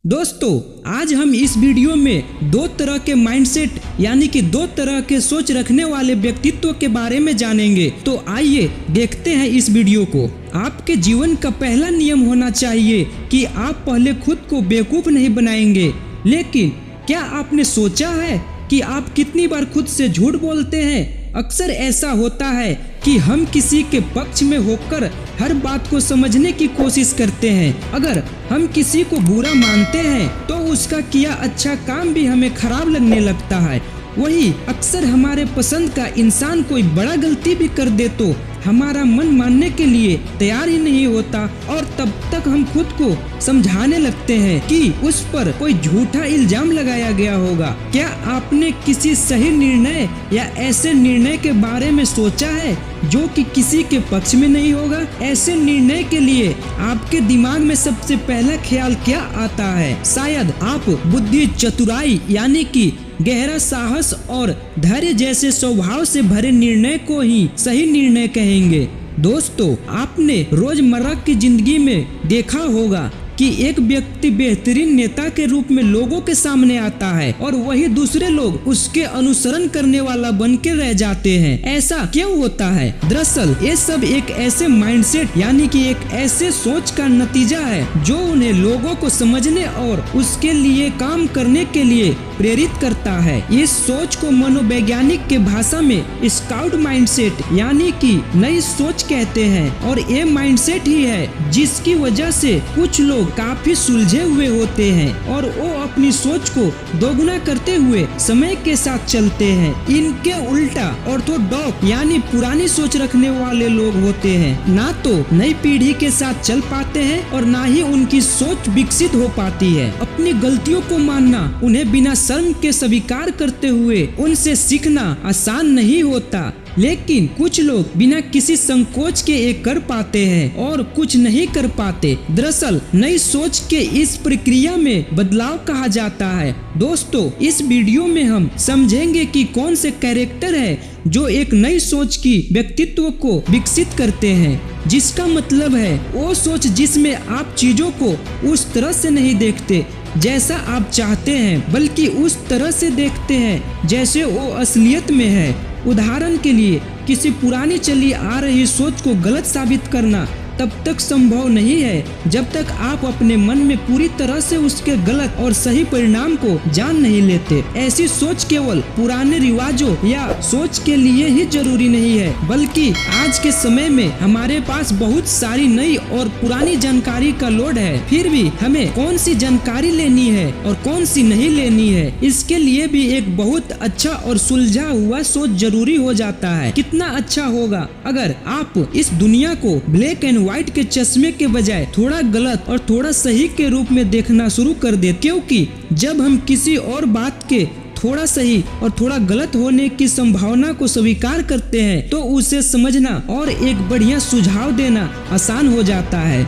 दोस्तों, आज हम इस वीडियो में दो तरह के माइंडसेट यानी कि दो तरह के सोच रखने वाले व्यक्तित्व के बारे में जानेंगे। तो आइए देखते हैं इस वीडियो को। आपके जीवन का पहला नियम होना चाहिए कि आप पहले खुद को बेवकूफ़ नहीं बनाएंगे। लेकिन क्या आपने सोचा है कि आप कितनी बार खुद से झूठ बोलते हैं? अक्सर ऐसा होता है कि हम किसी के पक्ष में होकर हर बात को समझने की कोशिश करते हैं। अगर हम किसी को बुरा मानते हैं तो उसका किया अच्छा काम भी हमें खराब लगने लगता है। वही अक्सर हमारे पसंद का इंसान कोई बड़ा गलती भी कर दे तो हमारा मन मानने के लिए तैयार ही नहीं होता और तब तक हम खुद को समझाने लगते हैं कि उस पर कोई झूठा इल्जाम लगाया गया होगा। क्या आपने किसी सही निर्णय या ऐसे निर्णय के बारे में सोचा है जो कि किसी के पक्ष में नहीं होगा? ऐसे निर्णय के लिए आपके दिमाग में सबसे पहला ख्याल क्या आता है? शायद आप बुद्धि, चतुराई यानी कि गहरा साहस और धैर्य जैसे स्वभाव से भरे निर्णय को ही सही निर्णय कहेंगे। दोस्तों, आपने रोजमर्रा की जिंदगी में देखा होगा कि एक व्यक्ति बेहतरीन नेता के रूप में लोगों के सामने आता है और वही दूसरे लोग उसके अनुसरण करने वाला बन के रह जाते हैं। ऐसा क्यों होता है? दरअसल ये सब एक ऐसे माइंडसेट यानी कि एक ऐसे सोच का नतीजा है जो उन्हें लोगों को समझने और उसके लिए काम करने के लिए प्रेरित करता है। इस सोच को मनोवैज्ञानिक के भाषा में स्काउट माइंडसेट यानी कि नई सोच कहते हैं और ये माइंडसेट ही है जिसकी वजह से कुछ लोग काफी सुलझे हुए होते हैं और वो अपनी सोच को दोगुना करते हुए समय के साथ चलते हैं। इनके उल्टा ऑर्थोडॉक्स यानी पुरानी सोच रखने वाले लोग होते हैं, ना तो नई पीढ़ी के साथ चल पाते हैं और ना ही उनकी सोच विकसित हो पाती है। अपनी गलतियों को मानना, उन्हें बिना शर्म के स्वीकार करते हुए उनसे सीखना आसान नहीं होता, लेकिन कुछ लोग बिना किसी संकोच के ये कर पाते हैं और कुछ नहीं कर पाते। दरअसल नई सोच के इस प्रक्रिया में बदलाव कहा जाता है। दोस्तों, इस वीडियो में हम समझेंगे कि कौन से कैरेक्टर है जो एक नई सोच की व्यक्तित्व को विकसित करते हैं, जिसका मतलब है वो सोच जिसमें आप चीजों को उस तरह से नहीं देखते जैसा आप चाहते हैं, बल्कि उस तरह से देखते हैं जैसे वो असलियत में है। उदाहरण के लिए, किसी पुरानी चली आ रही सोच को गलत साबित करना तब तक संभव नहीं है जब तक आप अपने मन में पूरी तरह से उसके गलत और सही परिणाम को जान नहीं लेते। ऐसी सोच केवल पुराने रिवाजों या सोच के लिए ही जरूरी नहीं है, बल्कि आज के समय में हमारे पास बहुत सारी नई और पुरानी जानकारी का लोड है। फिर भी हमें कौन सी जानकारी लेनी है और कौन सी नहीं लेनी है, इसके लिए भी एक बहुत अच्छा और सुलझा हुआ सोच जरूरी हो जाता है। कितना अच्छा होगा अगर आप इस दुनिया को ब्लैक एंड व्हाइट के चश्मे के बजाय थोड़ा गलत और थोड़ा सही के रूप में देखना शुरू कर दे, क्योंकि जब हम किसी और बात के थोड़ा सही और थोड़ा गलत होने की संभावना को स्वीकार करते हैं तो उसे समझना और एक बढ़िया सुझाव देना आसान हो जाता है।